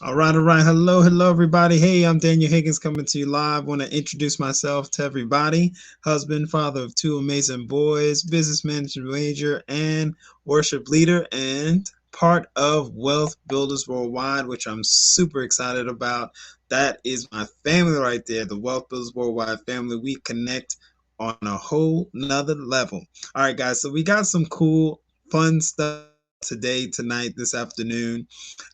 All right. Hello, everybody. Hey, I'm Daniel Higgins coming to you live. Want to introduce myself to everybody. Husband, father of two amazing boys, business manager, major, and worship leader, and part of Wealth Builders Worldwide, which I'm super excited about. That is my family right there, the Wealth Builders Worldwide family. We connect on a whole nother level. All right, guys. So we got some cool, fun stuff today, tonight, this afternoon,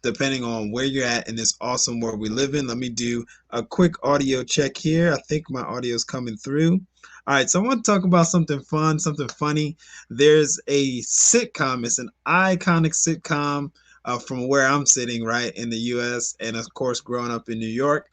depending on where you're at in this awesome world we live in. Let me do a quick audio check here. I think my audio is coming through. All right, so I want to talk about something fun, something funny. There's a sitcom. It's an iconic sitcom from where I'm sitting, right, in the U.S., and of course, growing up in New York.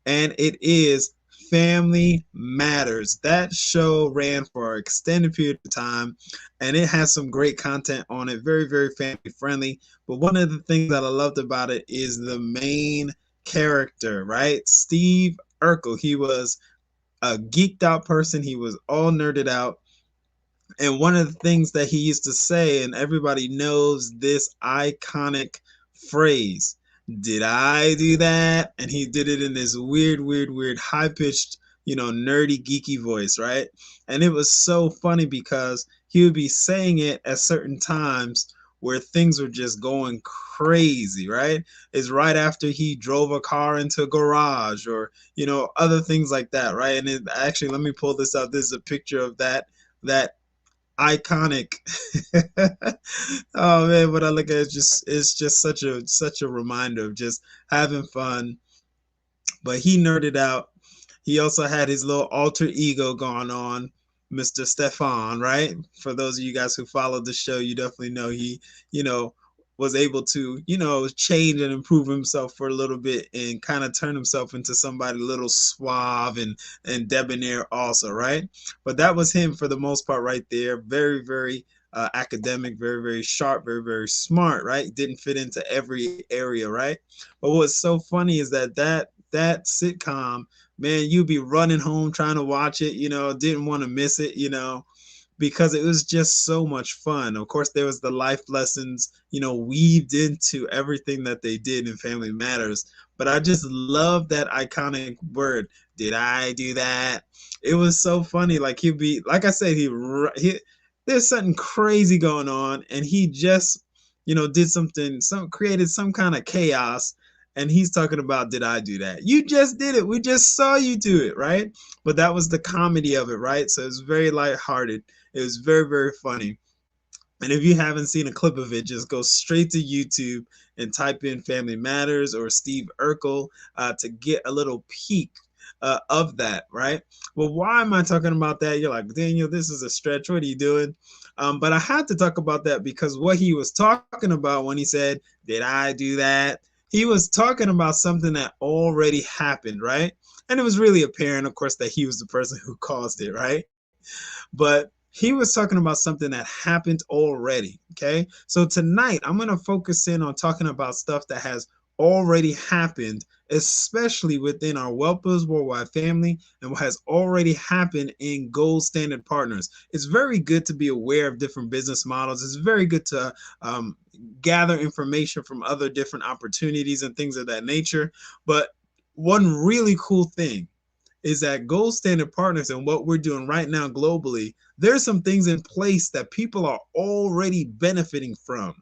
And it is Family Matters. That show ran for an extended period of time, and it has some great content on it. Very, very family friendly. But one of the things that I loved about it is the main character, right? Steve Urkel. He was a geeked out person. He was all nerded out. And one of the things that he used to say, and everybody knows this iconic phrase, did I do that? And he did it in this weird, high pitched, nerdy, geeky voice, right? And it was so funny because he would be saying it at certain times where things were just going crazy, right? It's right after he drove a car into a garage or, other things like that, right? And it actually, let me pull this up. This is a picture of that iconic. Oh man, what I look at is it's just such a reminder of just having fun. But he nerded out. He also had his little alter ego going on, Mr. Stefan, right? For those of you guys who followed the show, you definitely know he, you know, was able to, change and improve himself for a little bit and kind of turn himself into somebody a little suave and debonair also, right? But that was him for the most part right there. Very, very academic, very, very sharp, very, very smart, right? Didn't fit into every area, right? But what's so funny is that sitcom, man, you'd be running home trying to watch it, didn't want to miss it, because it was just so much fun. Of course, there was the life lessons, weaved into everything that they did in Family Matters. But I just love that iconic word. Did I do that? It was so funny. Like he'd be, like I said, he there's something crazy going on, and he just, did created some kind of chaos. And he's talking about, did I do that? You just did it. We just saw you do it, right? But that was the comedy of it, right? So it's very lighthearted. It was very, very funny. And if you haven't seen a clip of it, just go straight to YouTube and type in Family Matters or Steve Urkel to get a little peek of that, right? Well, why am I talking about that? You're like, Daniel, this is a stretch. What are you doing? But I had to talk about that because what he was talking about when he said, did I do that? He was talking about something that already happened, right? And it was really apparent, of course, that he was the person who caused it, right? But he was talking about something that happened already. Okay. So tonight I'm going to focus in on talking about stuff that has already happened, especially within our Wealth Builders Worldwide family and what has already happened in Gold Standard Partners. It's very good to be aware of different business models. It's very good to gather information from other different opportunities and things of that nature. But one really cool thing is that Gold Standard Partners and what we're doing right now globally, there's some things in place that people are already benefiting from.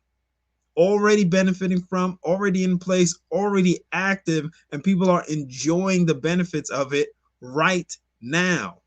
already benefiting from, already in place, already active, and people are enjoying the benefits of it right now.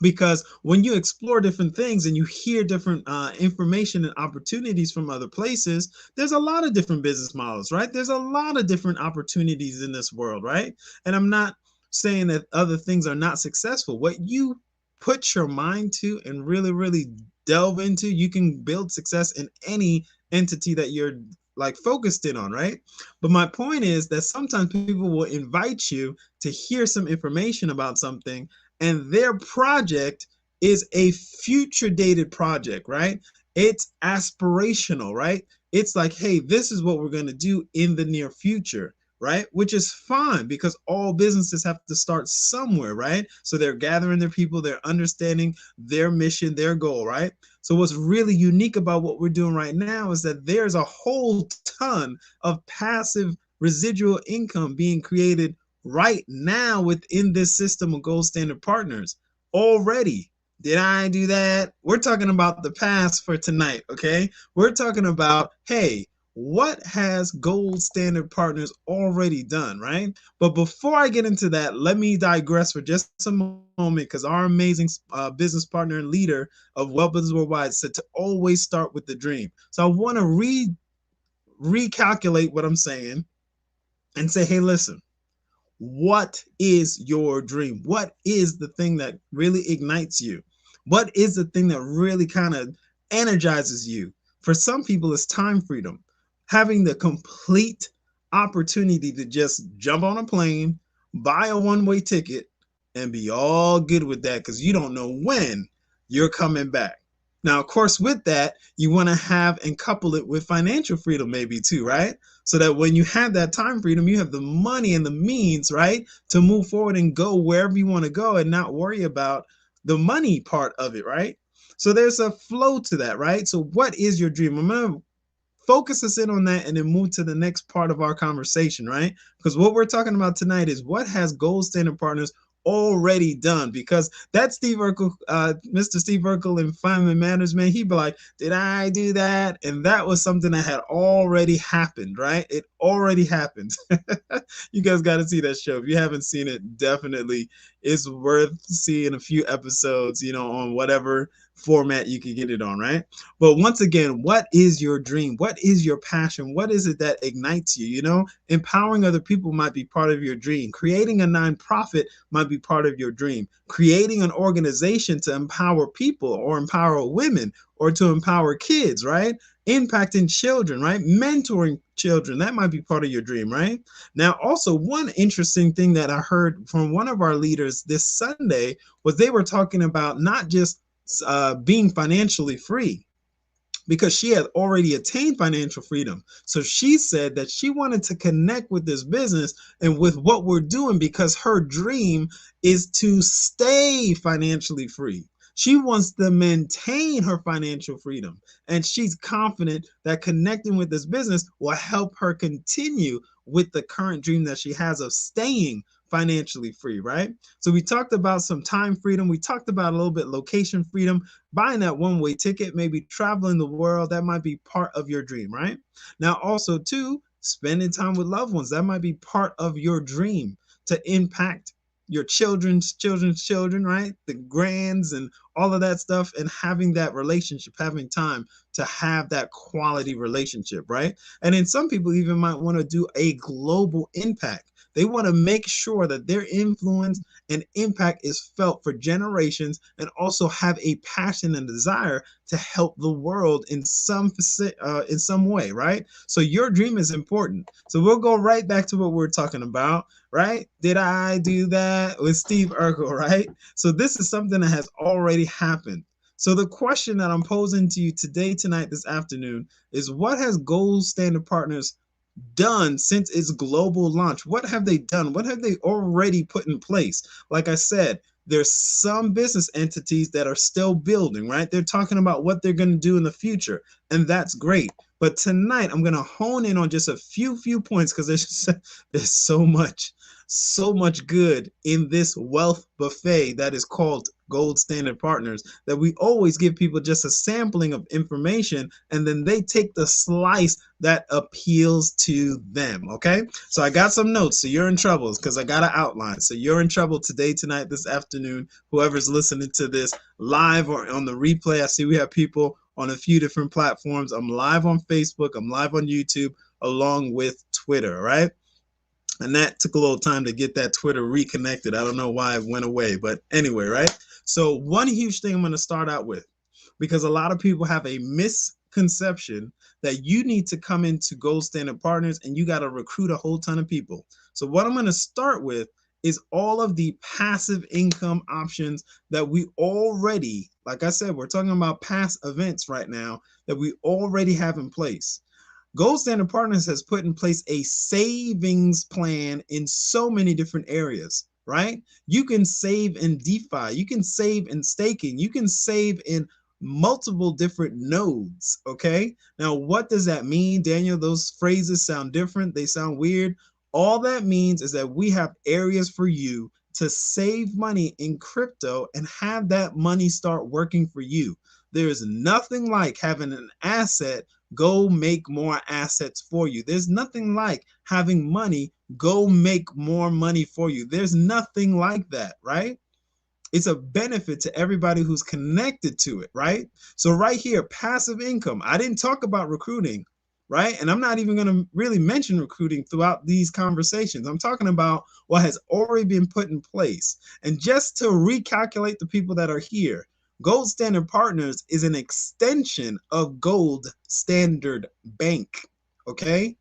Because when you explore different things and you hear different information and opportunities from other places, there's a lot of different business models, right? There's a lot of different opportunities in this world, right? And I'm not saying that other things are not successful. What you put your mind to and really, really delve into, you can build success in any entity that you're like focused in on, right? But my point is that sometimes people will invite you to hear some information about something, and their project is a future dated project, right? It's aspirational, right? It's like, hey, this is what we're going to do in the near future, right? Which is fine because all businesses have to start somewhere, right? So they're gathering their people, they're understanding their mission, their goal, right? So what's really unique about what we're doing right now is that there's a whole ton of passive residual income being created right now within this system of gold standard partners already. Did I do that? We're talking about the past for tonight, okay? We're talking about, hey, what has gold standard partners already done, right? But before I get into that, let me digress for just a moment because our amazing business partner and leader of Well Business Worldwide said to always start with the dream. So I want to recalculate what I'm saying and say, hey, listen, what is your dream? What is the thing that really ignites you? What is the thing that really kind of energizes you? For some people, it's time freedom, having the complete opportunity to just jump on a plane, buy a one-way ticket, and be all good with that because you don't know when you're coming back. Now, of course, with that, you want to have and couple it with financial freedom, maybe too, right? So that when you have that time freedom, you have the money and the means, right, to move forward and go wherever you want to go and not worry about the money part of it, right? So there's a flow to that, right? So what is your dream? I'm going to focus us in on that and then move to the next part of our conversation, right? Because what we're talking about tonight is what has gold standard partners already done, because that Steve Urkel, Mr. Steve Urkel in Feynman Management, he'd be like, did I do that? And that was something that had already happened, right? It already happened. You guys got to see that show. If you haven't seen it, definitely it's worth seeing a few episodes, on whatever format you can get it on, right? But once again, what is your dream? What is your passion? What is it that ignites you? Empowering other people might be part of your dream. Creating a nonprofit might be part of your dream. Creating an organization to empower people or empower women or to empower kids, right? Impacting children, right? Mentoring children, that might be part of your dream, right? Now, also, one interesting thing that I heard from one of our leaders this Sunday was they were talking about not just being financially free, because she had already attained financial freedom. So she said that she wanted to connect with this business and with what we're doing because her dream is to stay financially free. She wants to maintain her financial freedom. And she's confident that connecting with this business will help her continue with the current dream that she has of staying financially free, right? So we talked about some time freedom. We talked about a little bit location freedom, buying that one-way ticket, maybe traveling the world. That might be part of your dream, right? Now, also too, spending time with loved ones. That might be part of your dream to impact your children's children's children, right? The grands and all of that stuff, and having that relationship, having time to have that quality relationship, right? And then some people even might want to do a global impact. They want to make sure that their influence and impact is felt for generations, and also have a passion and desire to help the world in some way, right? So your dream is important. So we'll go right back to what we're talking about, right? Did I do that with Steve Urkel, right? So this is something that has already happened. So the question that I'm posing to you today, tonight, this afternoon is, what has Gold Standard Partners done since its global launch? What have they done? What have they already put in place? Like I said, there's some business entities that are still building, right? They're talking about what they're going to do in the future, and that's great. But tonight I'm gonna hone in on just a few points because there's so much good in this wealth buffet that is called Gold Standard Partners, that we always give people just a sampling of information and then they take the slice that appeals to them. Okay, so I got some notes, so you're in trouble because I got an outline. So you're in trouble today, tonight, this afternoon, whoever's listening to this live or on the replay. I see we have people on a few different platforms. I'm live on Facebook, I'm live on YouTube, along with Twitter, right? And that took a little time to get that Twitter reconnected. I don't know why it went away, but anyway, right? So one huge thing I'm going to start out with, because a lot of people have a misconception that you need to come into Gold Standard Partners and you got to recruit a whole ton of people. So what I'm going to start with is all of the passive income options that we already, like I said, we're talking about past events right now that we already have in place. Gold Standard Partners has put in place a savings plan in so many different areas, right? You can save in DeFi, you can save in staking, you can save in multiple different nodes, okay? Now, what does that mean, Daniel? Those phrases sound different, they sound weird. All that means is that we have areas for you to save money in crypto and have that money start working for you. There is nothing like having an asset go make more assets for you. There's nothing like having money go make more money for you. There's nothing like that, right? It's a benefit to everybody who's connected to it, right? So right here, passive income. I didn't talk about recruiting, right? And I'm not even going to really mention recruiting throughout these conversations. I'm talking about what has already been put in place. And just to recalculate the people that are here, Gold Standard Partners is an extension of Gold Standard Bank, okay?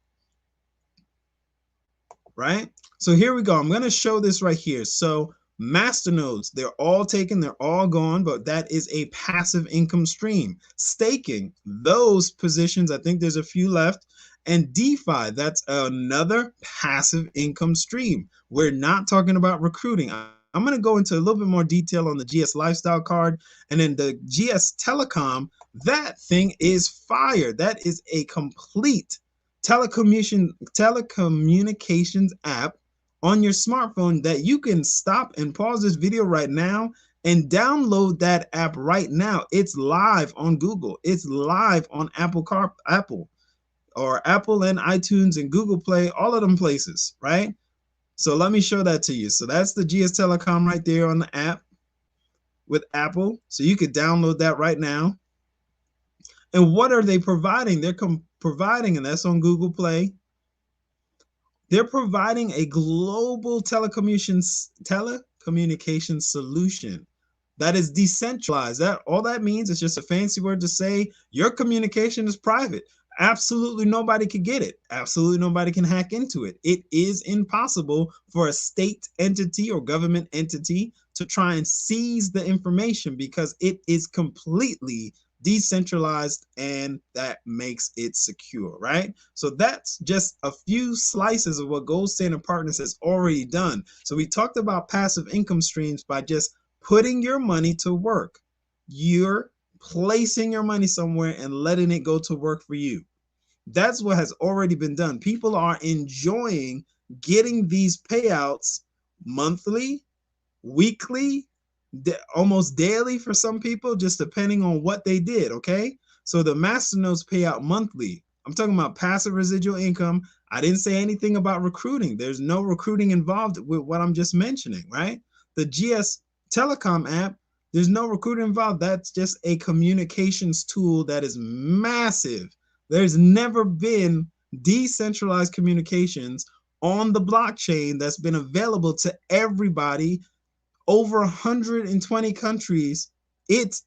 Right? So here we go. I'm going to show this right here. So masternodes, they're all taken, they're all gone, but that is a passive income stream. Staking, those positions, I think there's a few left. And DeFi, that's another passive income stream. We're not talking about recruiting. I'm going to go into a little bit more detail on the GS Lifestyle card. And then the GS Telecom, that thing is fire. That is a complete telecommunications app on your smartphone that you can stop and pause this video right now and download that app right now. It's live on Google. It's live on Apple or Apple and iTunes and Google Play, all of them places, right? So let me show that to you. So that's the GS Telecom right there on the app with Apple. So you could download that right now. And what are they providing? They're providing, and that's on Google Play, they're providing a global telecommunications solution that is decentralized. That all that means is just a fancy word to say your communication is private. Absolutely nobody can get it. Absolutely nobody can hack into it. It is impossible for a state entity or government entity to try and seize the information because it is completely decentralized, and that makes it secure, right? So that's just a few slices of what Gold Standard Partners has already done. So we talked about passive income streams by just putting your money to work. You're placing your money somewhere and letting it go to work for you. That's what has already been done. People are enjoying getting these payouts monthly, weekly, almost daily for some people, just depending on what they did, okay? So the masternodes pay out monthly. I'm talking about passive residual income. I didn't say anything about recruiting. There's no recruiting involved with what I'm just mentioning, right? The GS Telecom app, there's no recruiting involved. That's just a communications tool that is massive. There's never been decentralized communications on the blockchain that's been available to everybody. Over 120 countries. It's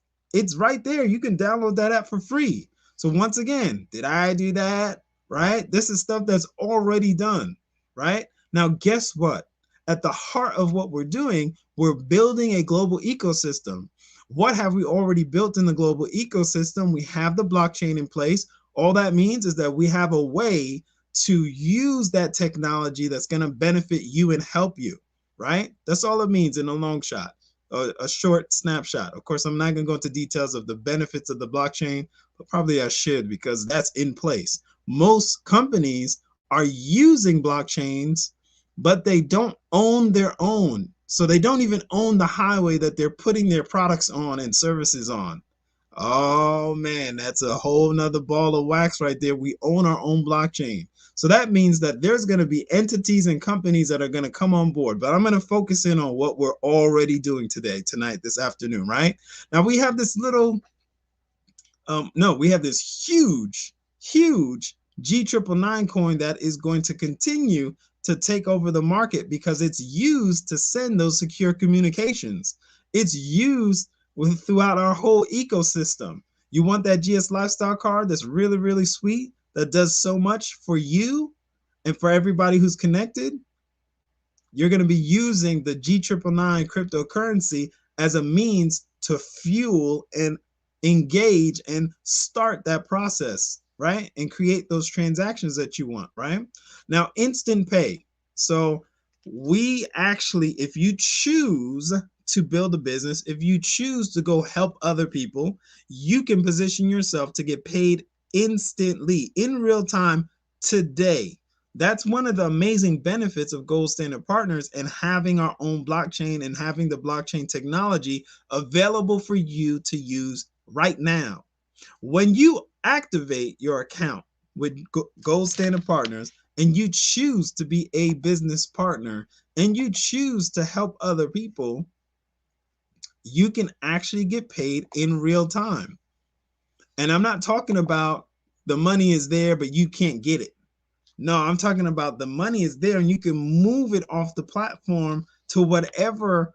right there. You can download that app for free. So once again, did I do that? Right? This is stuff that's already done, right? Now, guess what? At the heart of what we're doing, we're building a global ecosystem. What have we already built in the global ecosystem? We have the blockchain in place. All that means is that we have a way to use that technology that's going to benefit you and help you, right? That's all it means in a long shot. a short snapshot. Of course, I'm not going to go into details of the benefits of the blockchain, but probably I should because that's in place. Most companies are using blockchains, but they don't own their own. So they don't even own the highway that they're putting their products on and services on. Oh man, that's a whole nother ball of wax right there. We own our own blockchain. So that means that there's going to be entities and companies that are going to come on board. But I'm going to focus in on what we're already doing today, tonight, this afternoon, right? Now we have this little, no, we have this huge G999 coin that is going to continue to take over the market because it's used to send those secure communications. It's used throughout our whole ecosystem. You want that GS Lifestyle card that's really, really sweet, that does so much for you and for everybody who's connected? You're going to be using the G999 cryptocurrency as a means to fuel and engage and start that process, right? And create those transactions that you want, right? Now, instant pay. So we actually, if you choose to build a business, if you choose to go help other people, you can position yourself to get paid instantly in real time today. That's one of the amazing benefits of Gold Standard Partners and having our own blockchain and having the blockchain technology available for you to use right now. When you activate your account with Gold Standard Partners and you choose to be a business partner and you choose to help other people, you can actually get paid in real time. And I'm not talking about the money is there, but you can't get it. No, I'm talking about the money is there and you can move it off the platform to whatever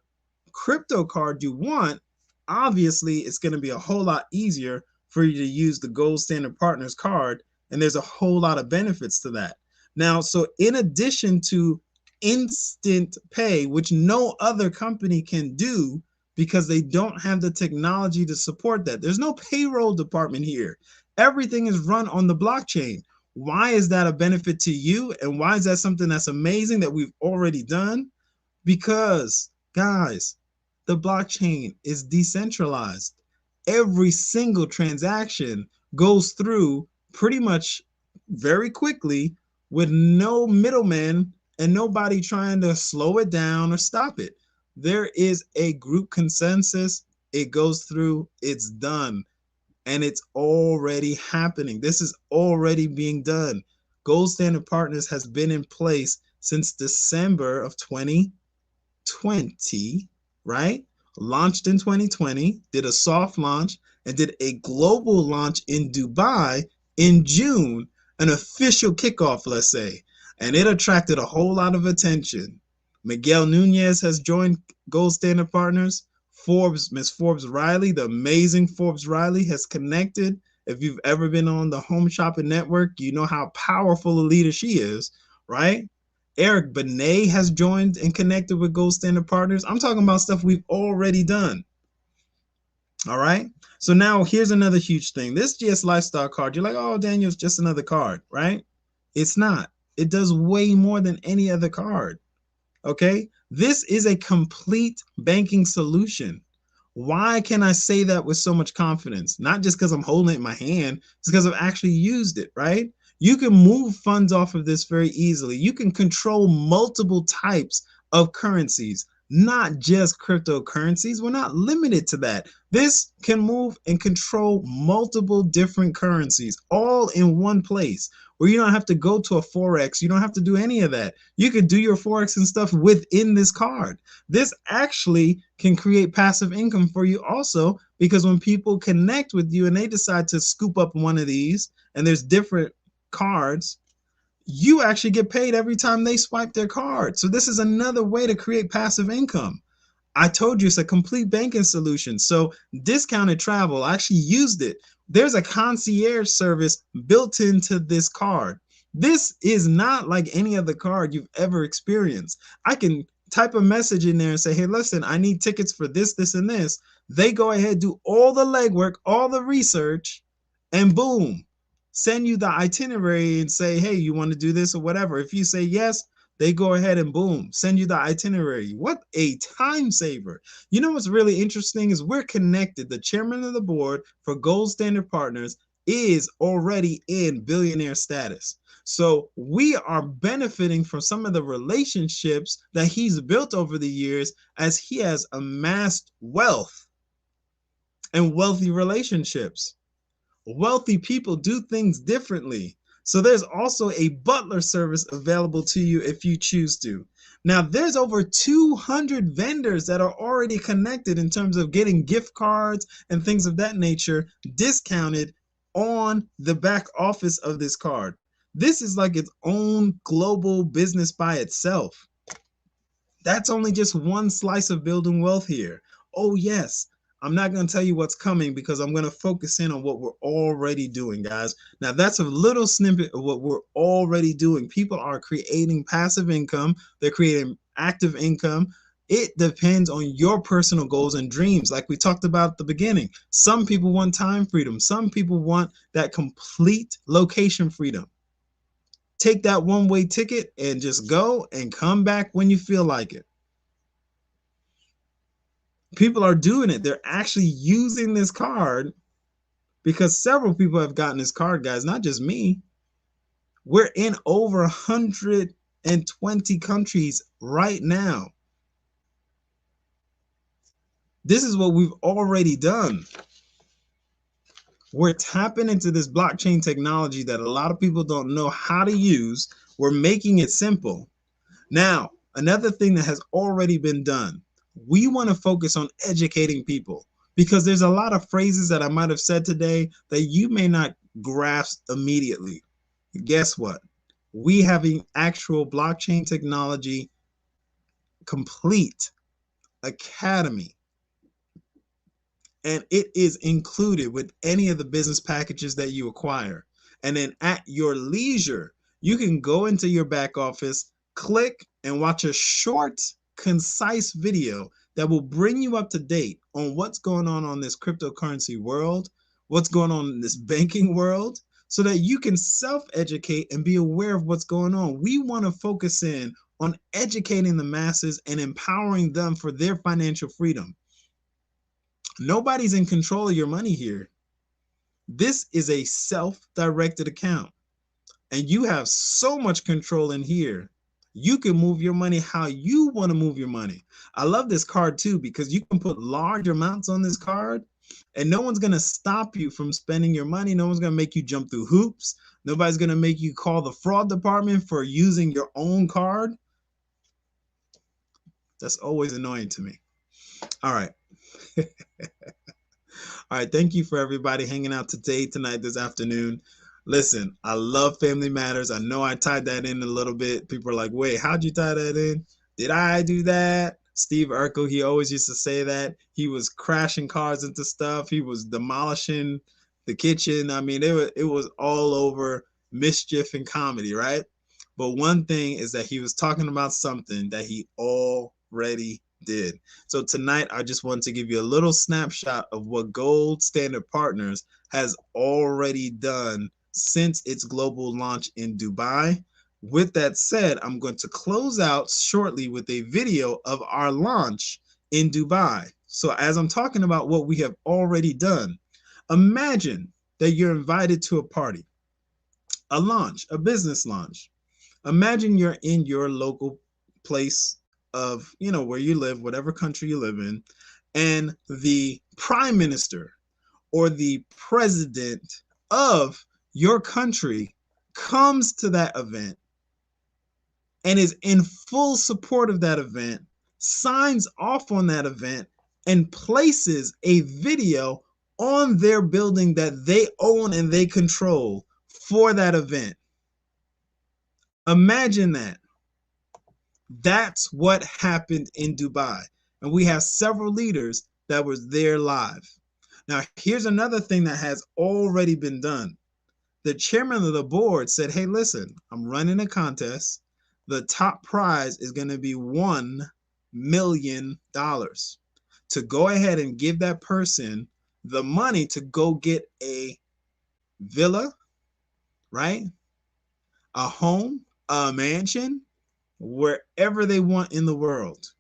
crypto card you want. Obviously, it's going to be a whole lot easier for you to use the Gold Standard Partners card. And there's a whole lot of benefits to that. Now, so in addition to instant pay, which no other company can do because they don't have the technology to support that. There's no payroll department here. Everything is run on the blockchain. Why is that a benefit to you? And why is that something that's amazing that we've already done? Because, guys, the blockchain is decentralized. Every single transaction goes through pretty much very quickly with no middleman and nobody trying to slow it down or stop it. There is a group consensus. It goes through, it's done. And it's already happening. This is already being done. Gold Standard Partners has been in place since December of 2020, right? Launched in 2020, did a soft launch, and did a global launch in Dubai in June, an official kickoff, let's say. And it attracted a whole lot of attention. Miguel Nunez has joined Gold Standard Partners. Miss Forbes Riley, the amazing Forbes Riley, has connected. If you've ever been on the Home Shopping Network, you know how powerful a leader she is, right? Eric Benet has joined and connected with Gold Standard Partners. I'm talking about stuff we've already done. All right. So now here's another huge thing. This GS Lifestyle card, you're like, oh, Daniel, it's just another card, right? It's not. It does way more than any other card. Okay, this is a complete banking solution. Why can I say that with so much confidence? Not just because I'm holding it in my hand, it's because I've actually used it, right? You can move funds off of this very easily. You can control multiple types of currencies, not just cryptocurrencies. We're not limited to that. This can move and control multiple different currencies all in one place where you don't have to go to a Forex. You don't have to do any of that. You can do your Forex and stuff within this card. This actually can create passive income for you also, because when people connect with you and they decide to scoop up one of these, and there's different cards, you actually get paid every time they swipe their card. So this is another way to create passive income. I told you it's a complete banking solution. So discounted travel, I actually used it. There's a concierge service built into this card. This is not like any other card you've ever experienced. I can type a message in there and say, hey, listen, I need tickets for this, this, and this. They go ahead, do all the legwork, all the research, and boom, send you the itinerary and say, hey, you want to do this or whatever. If you say yes, They go ahead and boom, send you the itinerary. What a time saver. You know what's really interesting is we're connected. The chairman of the board for Gold Standard Partners is already in billionaire status. So we are benefiting from some of the relationships that he's built over the years as he has amassed wealth and wealthy relationships. Wealthy people do things differently. So there's also a butler service available to you if you choose to. Now, there's over 200 vendors that are already connected in terms of getting gift cards and things of that nature discounted on the back office of this card. This is like its own global business by itself. That's only just one slice of building wealth here. Oh, yes. I'm not going to tell you what's coming because I'm going to focus in on what we're already doing, guys. Now, that's a little snippet of what we're already doing. People are creating passive income, they're creating active income. It depends on your personal goals and dreams, like we talked about at the beginning. Some people want time freedom, some people want that complete location freedom. Take that one-way ticket and just go and come back when you feel like it. People are doing it. They're actually using this card because several people have gotten this card, guys, not just me. We're in over 120 countries right now. This is what we've already done. We're tapping into this blockchain technology that a lot of people don't know how to use. We're making it simple. Now, another thing that has already been done, we want to focus on educating people because there's a lot of phrases that I might have said today that you may not grasp immediately. Guess what? We have an actual blockchain technology complete academy, and it is included with any of the business packages that you acquire. And then at your leisure, you can go into your back office, click and watch a short, concise video that will bring you up to date on what's going on this cryptocurrency world, what's going on in this banking world, so that you can self-educate and be aware of what's going on. We want to focus in on educating the masses and empowering them for their financial freedom. Nobody's in control of your money here. This is a self-directed account, and you have so much control in here. You can move your money how you want to move your money. I love this card too because you can put large amounts on this card and no one's going to stop you from spending your money. No one's going to make you jump through hoops. Nobody's going to make you call the fraud department for using your own card. That's always annoying to me. All right. All right. Thank you for everybody hanging out today, tonight, this afternoon. Listen, I love Family Matters. I know I tied that in a little bit. People are like, wait, how'd you tie that in? Did I do that? Steve Urkel, he always used to say that. He was crashing cars into stuff. He was demolishing the kitchen. I mean, it was all over mischief and comedy, right? But one thing is that he was talking about something that he already did. So tonight, I just want to give you a little snapshot of what Gold Standard Partners has already done since its global launch in Dubai. With that said, I'm going to close out shortly with a video of our launch in Dubai. So as I'm talking about what we have already done, imagine that you're invited to a party, a launch, a business launch. Imagine you're in your local place of, where you live, whatever country you live in, and the prime minister or the president of your country comes to that event and is in full support of that event, signs off on that event, and places a video on their building that they own and they control for that event. Imagine that. That's what happened in Dubai. And we have several leaders that were there live. Now, here's another thing that has already been done. The chairman of the board said, hey, listen, I'm running a contest. The top prize is going to be $1 million to go ahead and give that person the money to go get a villa, right? A home, a mansion, wherever they want in the world.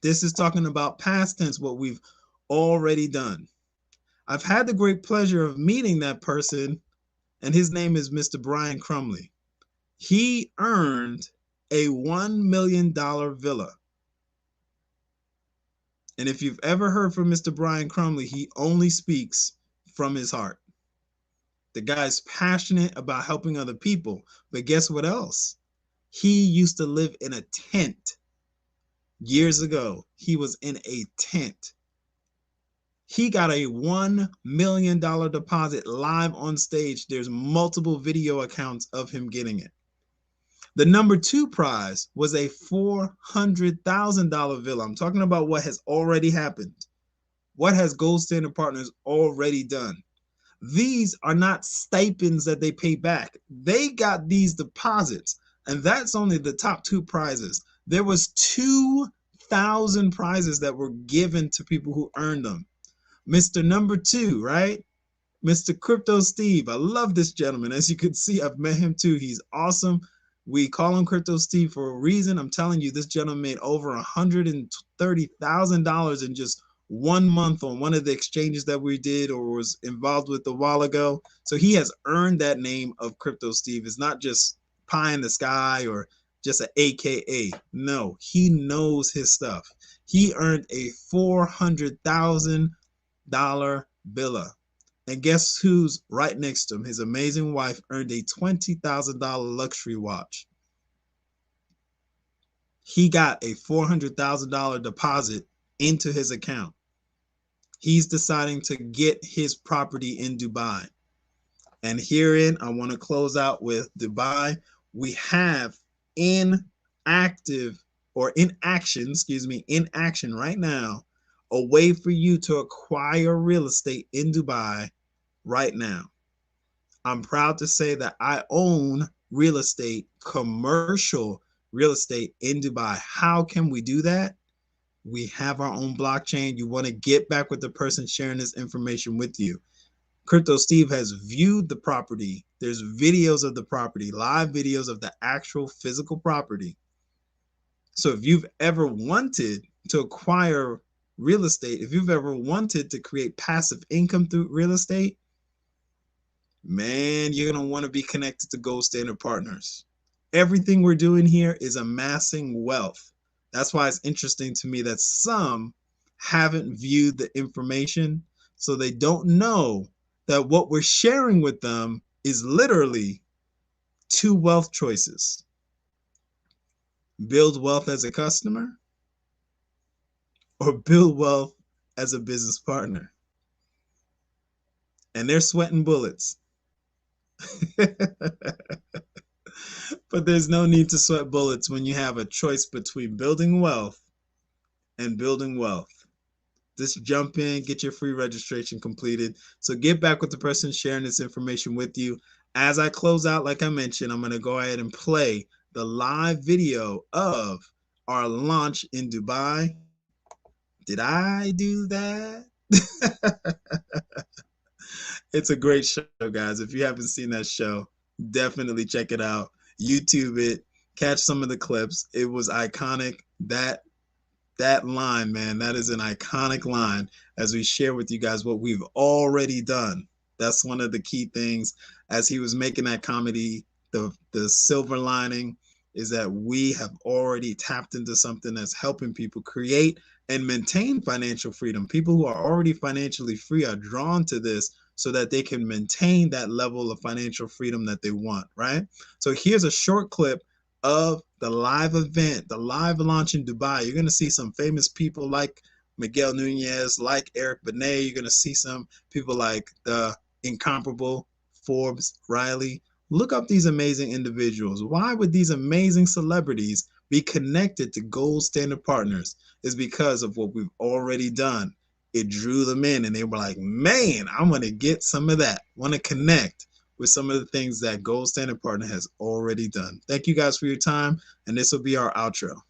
This is talking about past tense, what we've already done. I've had the great pleasure of meeting that person, and his name is Mr. Brian Crumley. He earned a $1 million villa. And if you've ever heard from Mr. Brian Crumley, he only speaks from his heart. The guy's passionate about helping other people. But guess what else? He used to live in a tent. Years ago, he was in a tent. He got a $1 million deposit live on stage. There's multiple video accounts of him getting it. The number 2 prize was a $400,000 villa. I'm talking about what has already happened. What has Gold Standard Partners already done? These are not stipends that they pay back. They got these deposits, and that's only the top 2 prizes. There was 2,000 prizes that were given to people who earned them. Mr. Number 2, right? Mr. Crypto Steve. I love this gentleman. As you can see, I've met him too. He's awesome. We call him Crypto Steve for a reason. I'm telling you, this gentleman made over $130,000 in just 1 month on one of the exchanges that we did or was involved with a while ago. So he has earned that name of Crypto Steve. It's not just pie in the sky or just an AKA. No, he knows his stuff. He earned a $400,000 villa. And guess who's right next to him? His amazing wife earned a $20,000 luxury watch. He got a $400,000 deposit into his account. He's deciding to get his property in Dubai. And herein, I want to close out with Dubai. We have in action right now, a way for you to acquire real estate in Dubai right now. I'm proud to say that I own real estate, commercial real estate in Dubai. How can we do that? We have our own blockchain. You want to get back with the person sharing this information with you. Crypto Steve has viewed the property. There's videos of the property, live videos of the actual physical property. So if you've ever wanted to acquire real estate, if you've ever wanted to create passive income through real estate, man, you're going to want to be connected to Gold Standard Partners. Everything we're doing here is amassing wealth. That's why it's interesting to me that some haven't viewed the information, so they don't know that what we're sharing with them is literally 2 wealth choices. Build wealth as a customer or build wealth as a business partner. And they're sweating bullets. But there's no need to sweat bullets when you have a choice between building wealth and building wealth. Just jump in, get your free registration completed. So get back with the person sharing this information with you. As I close out, like I mentioned, I'm going to go ahead and play the live video of our launch in Dubai. Did I do that? It's a great show, guys. If you haven't seen that show, definitely check it out. YouTube it, catch some of the clips. It was iconic. That line, man, that is an iconic line as we share with you guys what we've already done. That's one of the key things. As he was making that comedy, the silver lining is that we have already tapped into something that's helping people create and maintain financial freedom. People who are already financially free are drawn to this so that they can maintain that level of financial freedom that they want, right? So here's a short clip of the live event, the live launch in Dubai. You're going to see some famous people like Miguel Nunez, like Eric Benet. You're going to see some people like the incomparable Forbes Riley. Look up these amazing individuals. Why would these amazing celebrities be connected to Gold Standard Partners? Is because of what we've already done. It drew them in and they were like, man, I want to get some of that. Want to connect with some of the things that Gold Standard Partner has already done. Thank you guys for your time. And this will be our outro.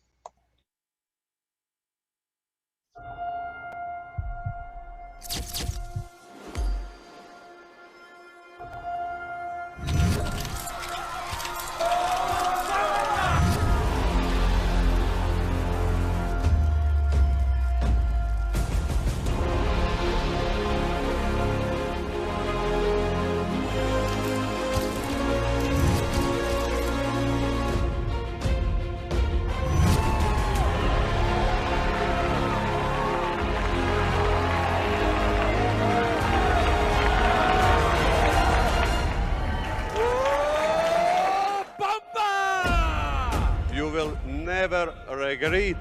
never regret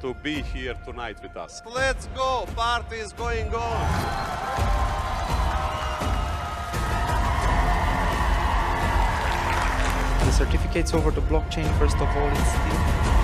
to be here tonight with us. Let's go, party is going on. The certificates over the blockchain, first of all, it's